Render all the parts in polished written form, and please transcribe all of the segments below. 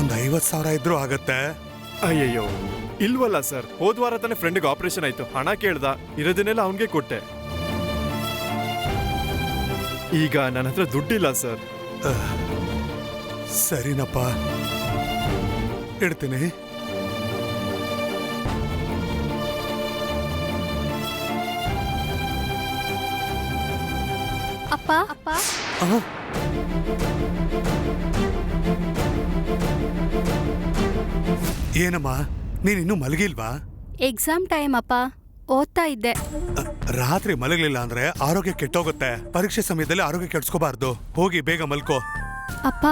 ಒಂದ್ 50,000 ಇದ್ರೂ ಆಗತ್ತೆ. ಅಯ್ಯಯ್ಯೋ ಇಲ್ವಲ್ಲ ಸರ್, ಹೋದ್ವಾರ ತಾನೇ ಫ್ರೆಂಡ್ಗೆ ಆಪರೇಷನ್ ಆಯ್ತು, ಹಣ ಕೇಳ್ದ, ಇರೋದನ್ನೆಲ್ಲ ಅವನ್ಗೆ ಕೊಟ್ಟೆ. ಈಗ ನನ್ನ ಹತ್ರ ದುಡ್ಡಿಲ್ಲ ಸರ್. ಸರಿನಪ್ಪ, ಇಡ್ತೀನಿ. ಅಪ್ಪ ಅಪ್ಪ ಏನಮ್ಮ, ನೀನಿನ್ನೂ ಮಲಗಿಲ್ವಾ? ಎಕ್ಸಾಮ್ ಟೈಮ್ ಅಪ್ಪ, ಓದ್ತಾ ಇದ್ದೆ. ರಾತ್ರಿ ಮಲಗಲಿಲ್ಲ ಅಂದ್ರೆ ಆರೋಗ್ಯ ಕೆಟ್ಟೋಗುತ್ತೆ. ಪರೀಕ್ಷೆ ಸಮಯದಲ್ಲಿ ಆರೋಗ್ಯ ಕೆಡ್ಸ್ಕೋಬಾರ್ದು. ಹೋಗಿ ಬೇಗ ಮಲ್ಕೋ. ಅಪ್ಪ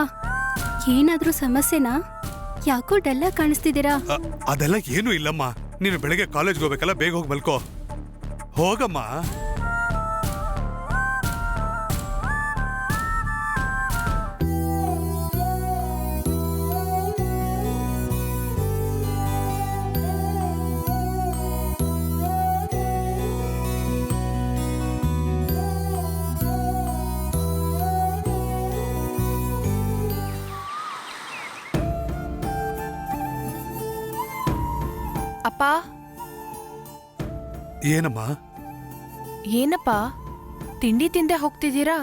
ಏನಾದ್ರೂ ಸಮಸ್ಯೆನಾ? ಯಾಕೋ ಡಲ್ಲ ಕಾಣಿಸ್ತಿದ್ದೀರಾ? ಅದೆಲ್ಲ ಏನೂ ಇಲ್ಲಮ್ಮ. ನೀನು ಬೆಳಗ್ಗೆ ಕಾಲೇಜ್ಗೆ ಹೋಗ್ಬೇಕಲ್ಲ, ಬೇಗ ಹೋಗಿ ಮಲ್ಕೋ. ಹೋಗಮ್ಮ. ಅಪ್ಪ. ಏನಮ್ಮ? ಏನಪ್ಪ ತಿಂಡಿ ತಿಂದೆ ಹೋಗ್ತಿದ್ದೀರಾ?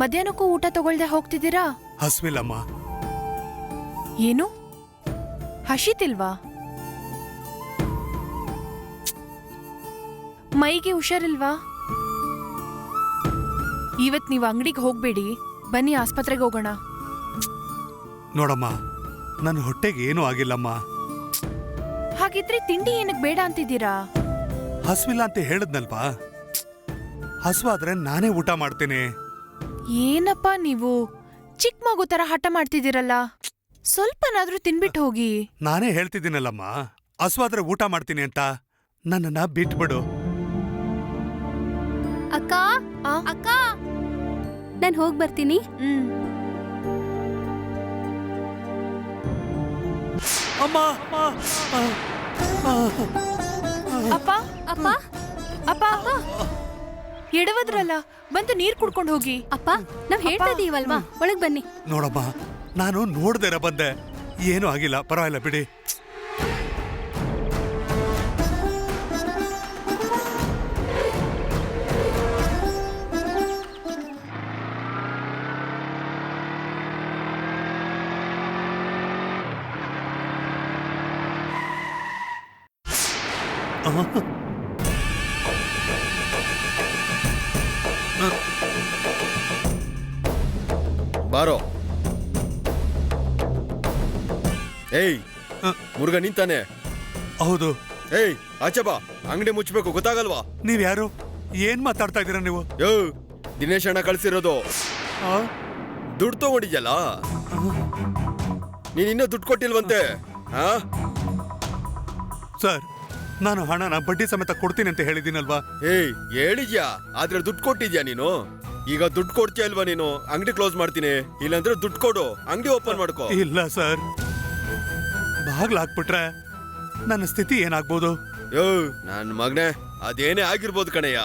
ಮಧ್ಯಾಹ್ನಕ್ಕೂ ಊಟ ತಗೊಳ್ದೆ ಹೋಗ್ತಿದ್ದೀರಾ? ಹಸ್ವಿಲ್ಲಮ್ಮ. ಏನು ಹಸಿತಿಲ್ವಾ? ಮೈಗೆ ಹುಷಾರಿಲ್ವಾ? ಇವತ್ ನೀವು ಅಂಗಡಿಗೆ ಹೋಗ್ಬೇಡಿ, ಬನ್ನಿ ಆಸ್ಪತ್ರೆಗೆ ಹೋಗೋಣ. ನೋಡಮ್ಮ, ನನ್ನ ಹೊಟ್ಟೆಗೆ ಏನೂ ಆಗಿಲ್ಲಮ್ಮ. ಹಾಗಿದ್ರೆ ತಿಂಡಿ ಏನಕ್ಕೆ ಬೇಡ ಅಂತಿದ್ದೀರಾ? ಹಸ್ವಿಲ್ಲ ಅಂತ ಹೇಳದ್ನಲ್ವಾ. ಹಸ್ವಾದ್ರೆ ನಾನೇ ಊಟ ಮಾಡ್ತೀನಿ. ಏನಪ್ಪ ನೀವು ಚಿಕ್ಕ ಮಗು ತರ ಹಠ ಮಾಡ್ತಿದ್ದೀರಲ್ಲ, ಸ್ವಲ್ಪನಾದ್ರೂ ತಿನ್ಬಿಟ್ಟು ಹೋಗಿ. ನಾನೇ ಹೇಳ್ತಿದ್ದೀನಲ್ಲಮ್ಮ, ಹಸ್ವಾದ್ರೆ ಊಟ ಮಾಡ್ತೀನಿ ಅಂತ. ನನ್ನನ್ನ ಬಿಟ್ಬಿಡು. ಅಕ್ಕ ಅಕ್ಕ, ನಾನು ಹೋಗಿ ಬರ್ತೀನಿ. ಅಮ್ಮ, ಅಪ್ಪ ಅಪ್ಪ ಅಪ್ಪ ಎಡವದ್ರಲ್ಲ, ಬಂದು ನೀರ್ ಕುಡ್ಕೊಂಡು ಹೋಗಿ. ಅಪ್ಪ ನಾವ್ ಹೇಳ್ತಾ ಇದೀವಲ್ವಾ, ಒಳಗ್ ಬನ್ನಿ. ನೋಡಮ್ಮ, ನಾನು ನೋಡ್ದೇರ ಬಂದೆ. ಏನೂ ಆಗಿಲ್ಲ, ಪರವಾಗಿಲ್ಲ ಬಿಡಿ. ಬಾರೋ. ಏಯ್ ಮುರುಗ ನಿಂತಾನೆ. ಹೌದು. ಏಯ್ ಆಚೆ ಬಾ, ಅಂಗಡಿ ಮುಚ್ಚಬೇಕು, ಗೊತ್ತಾಗಲ್ವಾ? ನೀವ್ ಯಾರು? ಏನ್ ಮಾತಾಡ್ತಾ ಇದೀರ ನೀವು? ಯೋ, ದಿನೇಶ್ ಅಣ್ಣ ಕಳ್ಸಿರೋದು. ದುಡ್ಡು ತಗೊಂಡಿದ್ಯಲ್ಲ, ನೀನ್ ಇನ್ನೂ ದುಡ್ಡು ಕೊಟ್ಟಿಲ್ವಂತೆ. ಸರ್, ನಾನು ಹಣನ ಬಡ್ಡಿ ಸಮೇತ ಕೊಡ್ತೀನಿ ಅಂತ ಹೇಳಿದ್ದೀನಲ್ವಾ? ಏಯ್ ಹೇಳಿದ್ಯಾ, ಆದ್ರೆ ದುಡ್ಡು ಕೊಟ್ಟಿದ್ಯಾ ನೀನು? ಈಗ ದುಡ್ಡು ಕೊಡ್ತೀಯ ಅಲ್ವಾ ನೀನು? ಅಂಗಡಿ ಕ್ಲೋಸ್ ಮಾಡ್ತೀನಿ, ಇಲ್ಲಾಂದ್ರೆ ದುಡ್ಡು ಕೊಡು, ಅಂಗಡಿ ಓಪನ್ ಮಾಡ್ಕೋ. ಇಲ್ಲ ಸರ್, ಬಾಗ್ಲಾಕ್ಬಿಟ್ರೆ ನನ್ನ ಸ್ಥಿತಿ ಏನಾಗ್ಬೋದು? ಯೋ ನನ್ ಮಗನೇ, ಅದೇನೇ ಆಗಿರ್ಬೋದು ಕಣಯ್ಯ,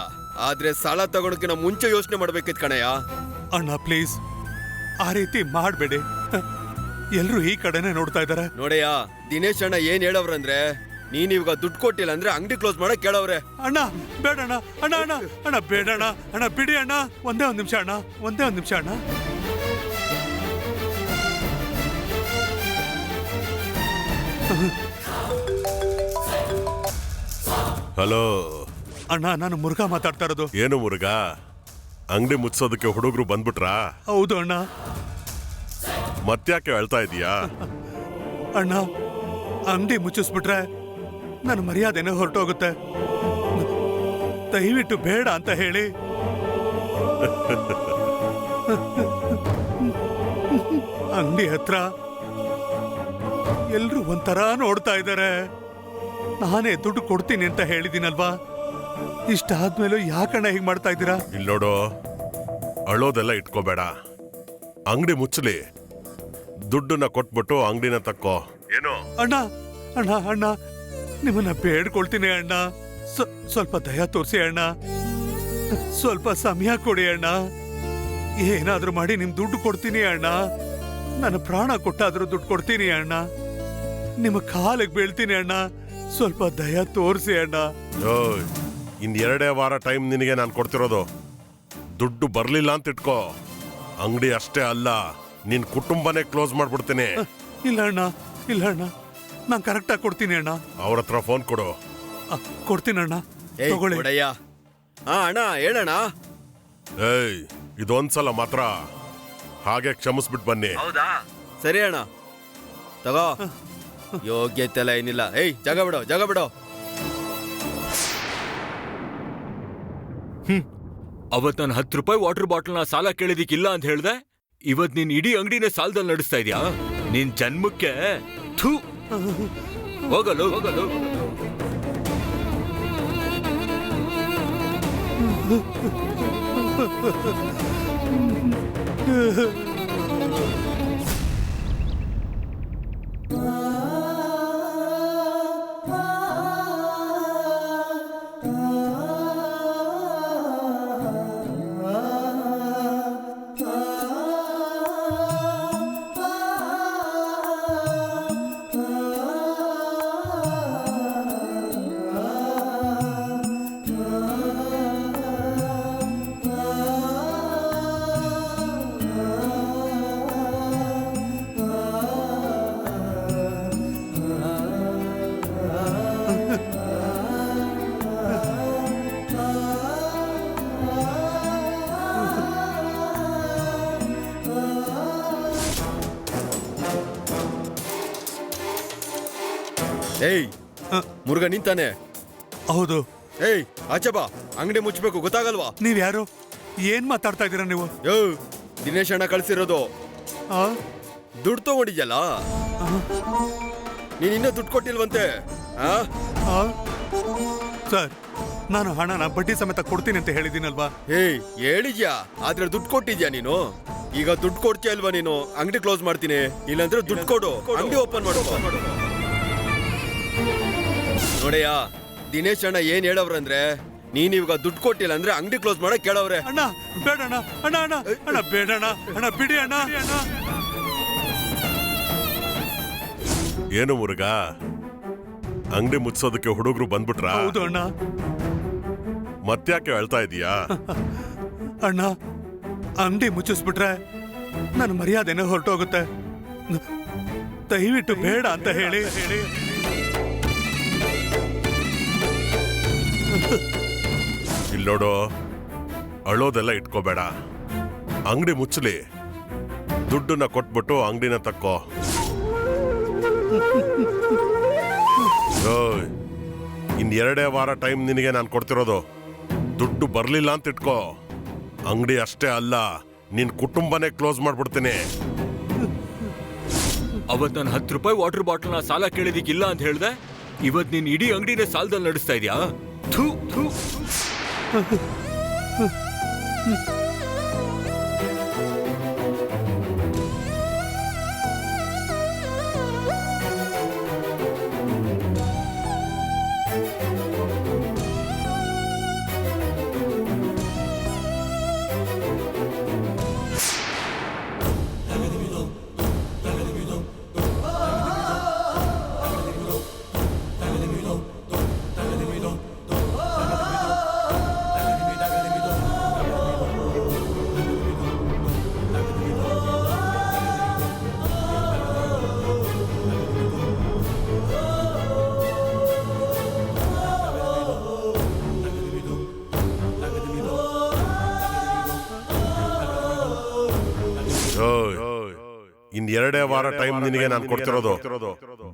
ಆದ್ರೆ ಸಾಲ ತಗೊಳಕಿನ ಮುಂಚೆ ಯೋಚನೆ ಮಾಡ್ಬೇಕಿತ್ ಕಣಯ್ಯ. ಅಣ್ಣ ಪ್ಲೀಸ್, ಆ ರೀತಿ ಮಾಡ್ಬೇಡಿ. ಎಲ್ರು ಈ ಕಡೆನೆ ನೋಡ್ತಾ ಇದಾರೆ. ನೋಡಯ್ಯ, ದಿನೇಶ್ ಅಣ್ಣ ಏನ್ ಹೇಳವ್ರಂದ್ರೆ, ನೀನ್ ಇವಾಗ ದುಡ್ಡು ಕೊಟ್ಟಿಲ್ಲ ಅಂದ್ರೆ ಅಂಗಡಿ ಕ್ಲೋಸ್ ಮಾಡಕ್ ಕೇಳವ್ರೆ. ಅಣ್ಣ ಬೇಡಣ್ಣ, ಅಣ್ಣ ಅಣ್ಣ ಅಣ್ಣ ಬೇಡಣ್ಣ, ಅಣ್ಣ ಬಿಡಿ ಅಣ್ಣ, ಒಂದೇ ಒಂದ್ ನಿಮಿಷ ಅಣ್ಣ, ಒಂದೇ ಒಂದ್ ನಿಮಿಷ ಅಣ್ಣ. ಹಲೋ ಅಣ್ಣ, ನಾನು ಮುರುಘ ಮಾತಾಡ್ತಾ ಇರೋದು. ಏನು ಮುರುಘ, ಅಂಗಡಿ ಮುಚ್ಚೋದಕ್ಕೆ ಹುಡುಗರು ಬಂದ್ಬಿಟ್ರಾ? ಹೌದು ಅಣ್ಣ. ಮತ್ತ್ಯಾಕೆ ಅಳ್ತಾ ಇದೀಯಾ? ಅಣ್ಣ, ಅಂಗಡಿ ಮುಚ್ಚಿಸ್ಬಿಟ್ರೆ ನನ್ನ ಮರ್ಯಾದೆನೇ ಹೊರಟೋಗುತ್ತೆ. ದಯವಿಟ್ಟು ಬೇಡ ಅಂತ ಹೇಳಿ. ಅಂಗಡಿ ಹತ್ರ ಎಲ್ರು ಒಂಥರ ನೋಡ್ತಾ ಇದ್ದಾರೆ. ನಾನೇ ದುಡ್ಡು ಕೊಡ್ತೀನಿ ಅಂತ ಹೇಳಿದ್ದೀನಲ್ವಾ? ಇಷ್ಟಾದ್ಮೇಲೂ ಯಾಕಣ್ಣ ಹೀಗೆ ಮಾಡ್ತಾ ಇದ್ದೀರಾ? ಇಲ್ಲಿ ನೋಡು, ಅಳೋದೆಲ್ಲ ಇಟ್ಕೋಬೇಡ. ಅಂಗಡಿ ಮುಚ್ಚಲಿ, ದುಡ್ಡನ್ನ ಕೊಟ್ಬಿಟ್ಟು ಅಂಗಡಿನ ತಕ್ಕೋ. ಏನು? ಅಣ್ಣ ಅಣ್ಣ ಅಣ್ಣ, ನಿಮ್ಮನ್ನ ಬೇಡ್ಕೊಳ್ತೀನಿ ಅಣ್ಣ. ಸ್ವಲ್ಪ ದಯ ತೋರಿಸಿ ಅಣ್ಣ, ಸ್ವಲ್ಪ ಸಮಯ ಕೊಡಿ ಅಣ್ಣ. ಏನಾದ್ರೂ ಮಾಡಿ ನಿಮ್ ದುಡ್ಡು ಕೊಡ್ತೀನಿ ಅಣ್ಣ. ನನ್ನ ಪ್ರಾಣ ಕೊಟ್ಟಾದ್ರೂ ದುಡ್ಡು ಕೊಡ್ತೀನಿ ಅಣ್ಣ. ನಿಮ್ಮ ಕಾಲಿಗೆ ಬೀಳ್ತೀನಿ ಅಣ್ಣ. ಸ್ವಲ್ಪ ದಯ ತೋರಿಸಿ ಅಣ್ಣ. ಓಯ್, ಇನ್ 2 ವಾರ ಟೈಮ್ ನಿನಗೆ ನಾನು ಕೊಡ್ತಿರೋದು. ದುಡ್ಡು ಬರ್ಲಿಲ್ಲ ಅಂತ ಇಟ್ಕೋ, ಅಂಗಡಿ ಅಷ್ಟೇ ಅಲ್ಲ, ನಿನ್ ಕುಟುಂಬನೇ ಕ್ಲೋಸ್ ಮಾಡ್ಬಿಡ್ತೀನಿ. ಇಲ್ಲ ಅಣ್ಣ, ಇಲ್ಲ ಅಣ್ಣ, ನಾನು ಕರೆಕ್ಟಾಗಿ ಕೊಡ್ತೀನಿ ಅಣ್ಣ. ಅವ್ರ ಹತ್ರ ಫೋನ್ ಕೊಡು. ಕೊಡ್ತೀನಿ ಅಣ್ಣ, ಏಯ್ ತಗೊಳ್ಳಿ. ಕೊಡಯ್ಯ. ಹಾ ಅಣ್ಣ ಹೇಳಣ್ಣ. ಏಯ್, ಇದೊಂದ್ಸಲ ಮಾತ್ರ ಹಾಗೆ ಕ್ಷಮಿಸ್ಬಿಟ್ಟು ಬನ್ನಿ. ಹೌದಾ? ಸರಿ ಅಣ್ಣ, ತಗೋ. ಯೋಗ್ಯತೆ ಎಲ್ಲ ಏನಿಲ್ಲ. ಏಯ್ ಜಾಗ ಬಿಡೋ, ಜಾಗ ಬಿಡೋ. ಅವತ್ ನಾನು 10 ರೂಪಾಯಿ ವಾಟರ್ ಬಾಟಲ್ನ ಸಾಲ ಕೇಳಿದಿಕ್ಕಿಲ್ಲ ಅಂತ ಹೇಳ್ದೆ. ಇವತ್ ನೀನ್ ಇಡೀ ಅಂಗಡಿನ ಸಾಲದಲ್ಲಿ ನಡೆಸ್ತಾ ಇದೀಯಾ? ನಿನ್ ಜನ್ಮಕ್ಕೆ ಥೂ. ಹೋಗಲು ಹೋಗಲು. ಏಯ್ ಮುರುಗ ನಿಂತಾನೆ. ಹೌದು. ಏಯ್ ಆಚೆ ಬಾ, ಅಂಗಡಿ ಮುಚ್ಚಬೇಕು, ಗೊತ್ತಾಗಲ್ವಾ? ನೀವ್ ಯಾರು? ಏನ್ ಮಾತಾಡ್ತಾ ಇದ್ದೀರಾ ನೀವು? ಯೋ ದಿನೇಶ್ ಅಣ್ಣ ಕಳ್ಸಿರೋದು. ಆ? ದುಡ್ಡು ತಗೊಂಡಿದ್ಯಲ್ಲ, ನೀನ್ ಇನ್ನೂ ದುಡ್ಡು ಕೊಟ್ಟಿಲ್ವಂತೆ. ಆ? ಆ? ಸರ್, ನಾನು ಹಣನ ಬಡ್ಡಿ ಸಮೇತ ಕೊಡ್ತೀನಿ ಅಂತ ಹೇಳಿದ್ದೀನಲ್ವಾ? ಏಯ್ ಹೇಳಿದ್ಯಾ, ಆದ್ರೆ ದುಡ್ಡು ಕೊಟ್ಟಿದ್ಯಾ ನೀನು? ಈಗ ದುಡ್ಡು ಕೊಡ್ತೀಯ ಅಲ್ವಾ ನೀನು? ಅಂಗಡಿ ಕ್ಲೋಸ್ ಮಾಡ್ತೀನಿ, ಇಲ್ಲಾಂದ್ರೆ ದುಡ್ಡು ಕೊಡು, ಅಂಗಡಿ ಓಪನ್ ಮಾಡು. ನೋಡಯ್ಯ, ದಿನೇಶ್ ಅಣ್ಣ ಏನ್ ಹೇಳವ್ರಂದ್ರೆ, ನೀನ್ ಇವಾಗ ದುಡ್ಡು ಕೊಟ್ಟಿಲ್ಲ ಅಂದ್ರೆ ಅಂಗಡಿ ಕ್ಲೋಸ್ ಮಾಡಕ್ ಕೇಳವ್ರೆ. ಅಣ್ಣ ಬೇಡ ಅಣ್ಣ, ಅಣ್ಣ ಅಣ್ಣ ಅಣ್ಣ ಬೇಡ ಅಣ್ಣ, ಅಣ್ಣ ಬಿಡಿ ಅಣ್ಣ. ಏನು ಮುರುಗ, ಅಂಗಡಿ ಮುಚ್ಚೋದಕ್ಕೆ ಹುಡುಗರು ಬಂದ್ಬಿಟ್ರಾ? ಹೌದು ಅಣ್ಣ. ಮತ್ತ್ಯಾಕೆ ಅಳ್ತಾ ಇದೀಯಾ? ಅಣ್ಣ, ಅಂಗಡಿ ಮುಚ್ಚಿಸ್ಬಿಟ್ರೆ ನನ್ನ ಮರ್ಯಾದೆನೇ ಹೊರಟೋಗುತ್ತೆ. ದಯವಿಟ್ಟು ಬೇಡ ಅಂತ ಹೇಳಿ. ಇಲ್ಲೋಡು, ಅಳೋದೆಲ್ಲ ಇಟ್ಕೋಬೇಡ. ಅಂಗಡಿ ಮುಚ್ಚಲಿ, ದುಡ್ಡನ್ನ ಕೊಟ್ಬಿಟ್ಟು ಅಂಗಡಿನ ತಕ್ಕೋ. ಓಯ್, ಇನ್ 2 ವಾರ ಟೈಮ್ ನಿನಗೆ ನಾನು ಕೊಡ್ತಿರೋದು. ದುಡ್ಡು ಬರ್ಲಿಲ್ಲ ಅಂತ ಇಟ್ಕೋ, ಅಂಗಡಿ ಅಷ್ಟೇ ಅಲ್ಲ, ನಿನ್ ಕುಟುಂಬನೇ ಕ್ಲೋಸ್ ಮಾಡ್ಬಿಡ್ತೀನಿ. ಅವತ್ ನಾನು 10 ರೂಪಾಯಿ ವಾಟರ್ ಬಾಟಲ್ನ ಸಾಲ ಕೇಳಿದಿಕ್ಕಿಲ್ಲ ಅಂತ ಹೇಳ್ದೆ. ಇವತ್ ನೀನ್ ಇಡೀ ಅಂಗಡಿನ ಸಾಲದಲ್ಲಿ ನಡೆಸ್ತಾ ಇದೀಯಾ? ಥೂ ಥೂ. ಇನ್ 2 ವಾರ ಟೈಮ್ ನಿನಗೆ ನಾನು ಕೊಡ್ತಿರೋದು.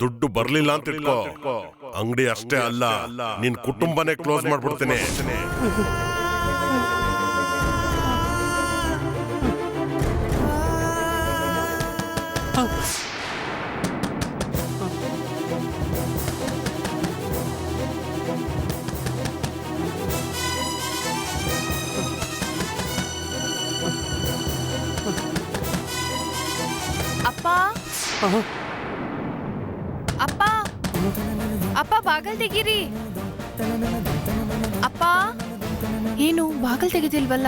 ದುಡ್ಡು ಬರ್ಲಿಲ್ಲ ಅಂತ ಇಟ್ಕೋ, ಅಂಗಡಿ ಅಷ್ಟೇ ಅಲ್ಲ, ನಿನ್ ಕುಟುಂಬನೇ ಕ್ಲೋಸ್ ಮಾಡ್ಬಿಡ್ತೀನಿ. ಅಪ್ಪ ಅಪ್ಪ ಅಪ್ಪ, ಬಾಗಲ್ ತೆಗೀರಿ. ಅಪ್ಪ, ಏನು ಬಾಗಲ್ ತೆಗೆದಿಲ್ವಲ್ಲ?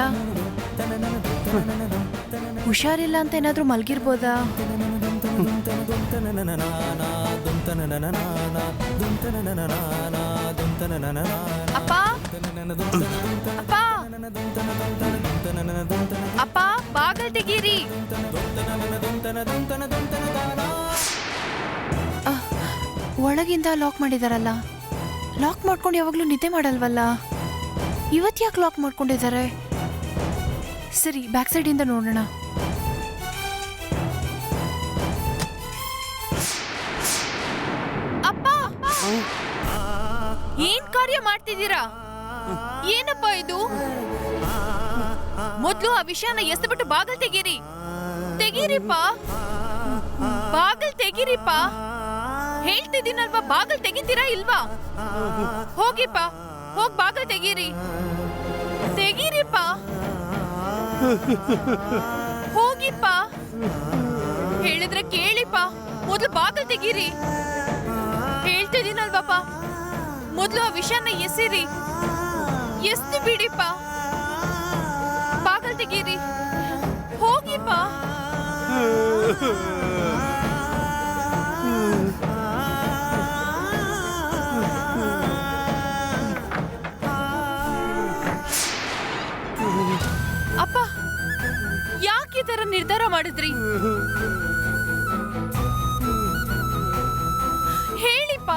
ಹುಷಾರಿಲ್ಲ ಅಂತ ಏನಾದ್ರೂ ಮಲ್ಗಿರ್ಬೋದಾ? ಅಪ್ಪ ಅಪ್ಪ ಅಪ್ಪ ಬಾಗಲ್ ತೆಗೀರಿ. ಒಳಗಿಂದ ಲಾಕ್ ಮಾಡಿದಾರಲ್ಲ, ಲಾಕ್ ಮಾಡ್ಕೊಂಡು ಯಾವಾಗ್ಲೂ ನಿದ್ದೆ ಮಾಡಲ್ವಲ್ಲ, ಇವತ್ತು ಯಾಕೆ ಲಾಕ್ ಮಾಡ್ಕೊಂಡಿದ್ದಾರೆ? ಸರಿ, ಬ್ಯಾಕ್ ಸೈಡ್ ಇಂದ ನೋಡೋಣ. ಅಪ್ಪ, ಏನ್ ಕಾರ್ಯ ಮಾಡ್ತಿದ್ದೀರಾ? ಏನಪ್ಪ ಇದು? ಮೊದ್ಲು ಆ ವಿಷಯನ ಎಸ್ಬಿಟ್ಟು ಬಾಗಲ್ ತೆಗೀರಿ. ತೆಗೀರಿಪ್ಪ, ಬಾಗಲ್ ತೆಗೀರಿಪ್ಪ. ಹೇಳ್ತಿದ್ದೀನಲ್ವಾ, ಬಾಗಲ್ ತೆಗಿತೀರಾ ಇಲ್ವಾ? ಹೋಗಿಪ್ಪ, ಹೋಗ್ ಬಾಗಲ್ ತೆಗೀರಿ. ತೆಗೀರಿಪ್ಪ, ಹೋಗಿಪ್ಪ. ಹೇಳಿದ್ರೆ ಕೇಳಿಪ್ಪ, ಮೊದ್ಲು ಬಾಗಲ್ ತೆಗೀರಿ. ಹೇಳ್ತಿದ್ದೀನಲ್ವಪ್ಪ, ಮೊದ್ಲು ಆ ವಿಷಯನ ಎಸಿರಿ. ಎಸ್ದು ಬಿಡಿಪ್ಪ, ಬಾಗಲ್ ತೆಗೀರಿ. ಹೋಗಿಪ್ಪ. ಅಪ್ಪ, ಯಾಕೆ ಈ ತರ ನಿರ್ಧಾರ ಮಾಡಿದ್ರಿ? ಹೇಳಿಪ್ಪ.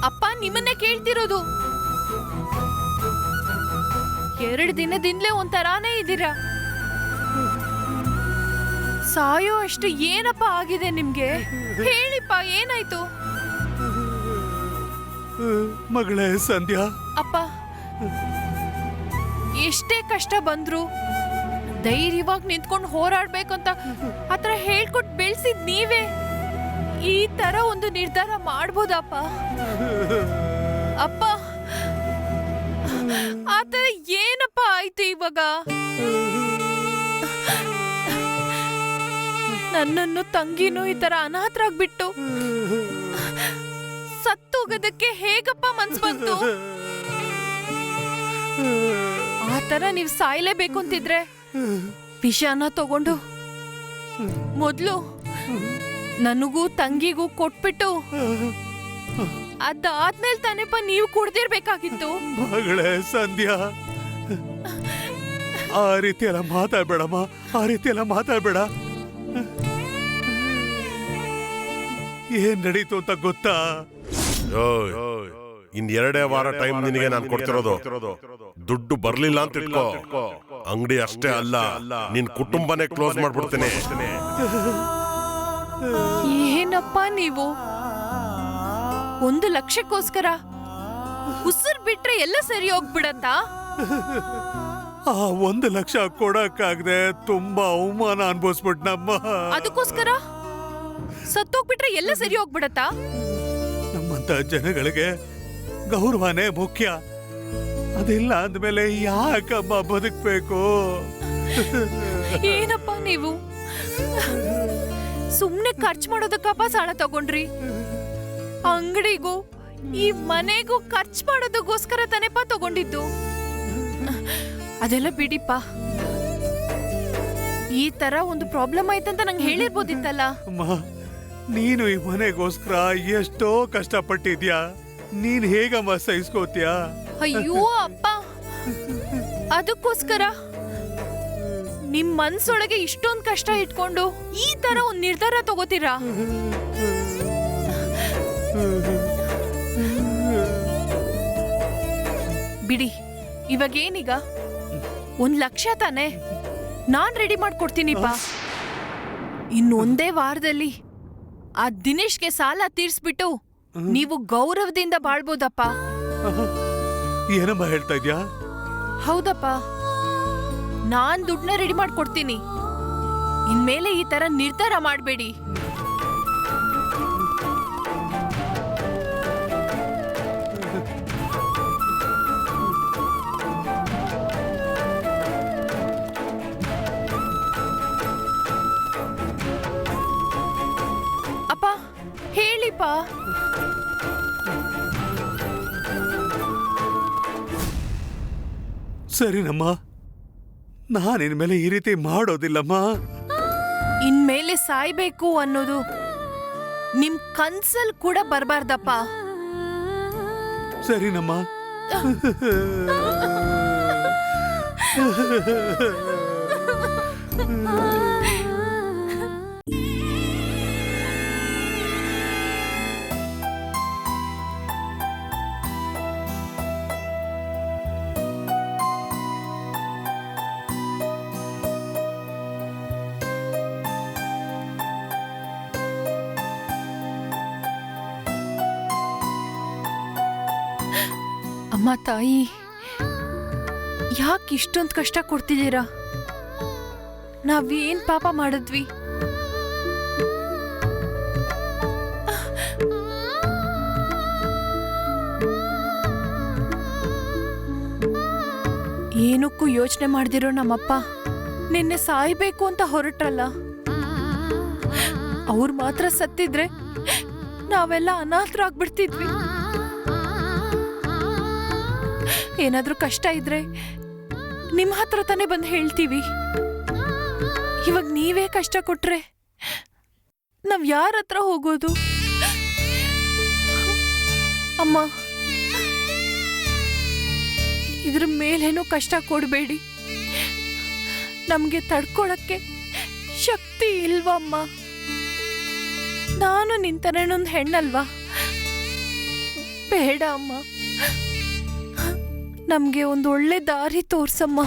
ಅಪ್ಪ, ನಿಮ್ಮನ್ನೇ ಕೇಳ್ತಿರೋದು. 2 ದಿನದಿಂದಲೇ ಒಂಥರಾನೇ ಇದ್ದೀರಾ. ಸಾಯೋ ಅಷ್ಟು ಏನಪ್ಪ ಆಗಿದೆ ನಿಮ್ಗೆ? ಹೇಳಿಪ್ಪ, ಏನಾಯ್ತು? ಮಗಳೇ ಸಂಧ್ಯಾ, ಅಪ್ಪ, ಎಷ್ಟೇ ಕಷ್ಟ ಬಂದ್ರು ಧೈರ್ಯವಾಗಿ ನಿಂತ್ಕೊಂಡು ಹೋರಾಡ್ಬೇಕಂತ ಆತರ ಹೇಳ್ಕೊಟ್ ಬೆಳ್ಸಿದ್ ನೀವೇ. ಈ ತರ ಒಂದು ನಿರ್ಧಾರ ಮಾಡ್ಬೋದಪ್ಪ? ಅಪ್ಪ, ಆತರ ಏನಪ್ಪ ಆಯ್ತು ಇವಾಗ? ನನ್ನನ್ನು ತಂಗಿನೂ ಈ ತರ ಅನಾಥರಾಗ್ಬಿಟ್ಟು ಸತ್ತೋಗೋದಕ್ಕೆ ಹೇಗಪ್ಪ ಮನ್ಸ್ ಬಂತು? ಆತರ ನೀವ್ ಸಾಯ್ಲೇಬೇಕು ಅಂತಿದ್ರೆ ವಿಷಾನ ತಗೊಂಡು ಮೊದ್ಲು ನನಗೂ ತಂಗಿಗೂ ಕೊಟ್ಬಿಟ್ಟು ಅದಾದ್ಮೇಲೆ ತಾನೇಪ್ಪ ನೀವು ಕುಡ್ದಿರ್ಬೇಕಾಗಿತ್ತು. ಮಗಳೇ ಸಂಧ್ಯಾ, ಆ ರೀತಿ ಎಲ್ಲ ಮಾತಾಡ್ಬೇಡಮ್ಮ, ಆ ರೀತಿ ಎಲ್ಲ ಮಾತಾಡ್ಬೇಡ. ಏನ್ ನಡೀತು ಅಂತ ಗೊತ್ತಾ? ಇನ್ 2 ವಾರ ಟೈಮ್ ನಿನಗೆ ನಾನು ಕೊಡ್ತಿರೋದು. ದುಡ್ಡು ಬರ್ಲಿಲ್ಲ ಅಂತ ಇಟ್ಕೋ, ಅಂಗಡಿ ಅಷ್ಟೇ ಅಲ್ಲ, ನಿನ್ ಕುಟುಂಬನೇ ಕ್ಲೋಸ್ ಮಾಡ್ಬಿಡ್ತೀನಿ. ಏನಪ್ಪ ನೀವು? 1 ಲಕ್ಷಕ್ಕೋಸ್ಕರ ಉಸಿರು ಬಿಟ್ರೆ ಎಲ್ಲ ಸರಿ ಹೋಗ್ಬಿಡತ್ತಾ? ಆ 1 ಲಕ್ಷ ಕೊಡಕ್ಕಾಗದೆ ತುಂಬಾ ಅವಮಾನ ಅನ್ಭವಿಸ್ಬಿಟ್ನಮ್ಮ. ಅದಕ್ಕೋಸ್ಕರ ಸತ್ತೋಗ್ಬಿಟ್ರೆ ಎಲ್ಲ ಸರಿ ಹೋಗ್ಬಿಡತ್ತಾ? ನಮ್ಮಂತ ಜನಗಳಿಗೆ ಗೌರವನೇ ಮುಖ್ಯ. ಅದಿಲ್ಲ ಅಂದ್ಮೇಲೆ ಯಾಕಮ್ಮ ಬದುಕ್ಬೇಕು? ಏನಪ್ಪ ನೀವು ಸುಮ್ನೆ ಖರ್ಚು ಮಾಡೋದಕ್ಕಪ್ಪ ಸಾಲ ತಗೊಂಡ್ರಿ? ಅಂಗಡಿಗೂ ಈ ಮನೆಗೂ ಖರ್ಚು ಮಾಡೋದಕ್ಕೋಸ್ಕರ ತಾನೇಪ್ಪ ತಗೊಂಡಿದ್ದು. ಅದೆಲ್ಲ ಬಿಡಿಪ್ಪ. ಈ ತರ ಒಂದು ಪ್ರಾಬ್ಲಮ್ ಆಯ್ತಂತ ನಂಗೆ ಹೇಳಿರ್ಬೋದಿತ್ತಲ್ಲ. ಅಮ್ಮ, ನೀನು ಈ ಮನೆಗೋಸ್ಕರ ಎಷ್ಟೋ ಕಷ್ಟಪಟ್ಟಿದ್ಯಾ. ನೀನ್ ಹೇಗಮ್ಮ ಸಹಿಸ್ಕೋತೀಯ? ಅಯ್ಯೋ ಅಪ್ಪ, ಅದಕ್ಕೋಸ್ಕರ ನಿಮ್ ಮನ್ಸೊಳಗೆ ಇಷ್ಟೊಂದ್ ಕಷ್ಟ ಇಟ್ಕೊಂಡು ಈ ತರ ಒಂದ್ ನಿರ್ಧಾರ ತಗೋತೀರಾ? ಬಿಡಿ, ಇವಾಗೇನೀಗ 1 ಲಕ್ಷ ತಾನೆ, ನಾನ್ ರೆಡಿ ಮಾಡ್ಕೊಡ್ತೀನಿಪ್ಪ. ಇನ್ನೊಂದೇ ವಾರದಲ್ಲಿ ಆ ದಿನೇಶ್ಗೆ ಸಾಲ ತೀರ್ಸ್ಬಿಟ್ಟು ನೀವು ಗೌರವದಿಂದ ಬಾಳ್ಬೋದಪ್ಪ. ಏನಮ್ಮ ಹೇಳ್ತಾ ಇದ್ಯಾ? ಹೌದಪ್ಪ, ನಾನ್ ದುಡ್ಡನ್ನ ರೆಡಿ ಮಾಡ್ಕೊಡ್ತೀನಿ. ಇನ್ಮೇಲೆ ಈ ತರ ನಿರ್ಧಾರ ಮಾಡಬೇಡಿ. ಅಪ್ಪ, ಹೇಳಿಪ್ಪ. ಸರಿನಮ್ಮ, ನಾನು ಇನ್ಮೇಲೆ ಈ ರೀತಿ ಮಾಡೋದಿಲ್ಲಮ್ಮ. ಇನ್ಮೇಲೆ ಸಾಯ್ಬೇಕು ಅನ್ನೋದು ನಿಮ್ ಕನ್ಸಲ್ ಕೂಡ ಬರಬಾರ್ದಪ್ಪ. ಸರಿನಮ್ಮ. ಅಮ್ಮ ತಾಯಿ, ಯಾಕೆ ಇಷ್ಟೊಂದು ಕಷ್ಟ ಕೊಡ್ತಿದ್ದೀರಾ? ನಾವೇನ್ ಪಾಪ ಮಾಡಿದ್ವಿ? ಏನಕ್ಕೂ ಯೋಚನೆ ಮಾಡ್ದಿರೋ ನಮ್ಮಪ್ಪ ನಿನ್ನೆ ಸಾಯ್ಬೇಕು ಅಂತ ಹೊರಟ್ರಲ್ಲ. ಅವ್ರು ಮಾತ್ರ ಸತ್ತಿದ್ರೆ ನಾವೆಲ್ಲ ಅನಾಥರಾಗ್ಬಿಡ್ತಿದ್ವಿ. ಏನಾದ್ರೂ ಕಷ್ಟ ಇದ್ರೆ ನಿಮ್ಮ ಹತ್ರ ತಾನೇ ಬಂದು ಹೇಳ್ತೀವಿ. ಇವಾಗ ನೀವೇ ಕಷ್ಟ ಕೊಟ್ರೆ ನಾವ್ ಯಾರ ಹತ್ರ ಹೋಗೋದು? ಅಮ್ಮ, ಇದ್ರ ಮೇಲೇನೂ ಕಷ್ಟ ಕೊಡಬೇಡಿ. ನಮ್ಗೆ ತಡ್ಕೊಳಕ್ಕೆ ಶಕ್ತಿ ಇಲ್ವಮ್ಮ. ನಾನು ನಿಂತನೇನೊಂದು ಹೆಣ್ಣಲ್ವಾ? ಬೇಡ ಅಮ್ಮ, ನಮ್ಗೆ ಒಂದು ಒಳ್ಳೆ ದಾರಿ ತೋರ್ಸಮ್ಮ.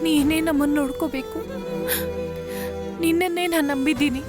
ನೀನೇ ನಮ್ಮನ್ನು ನೋಡ್ಕೋಬೇಕು. ನಿನ್ನನ್ನೇ ನಾನು ನಂಬಿದ್ದೀನಿ.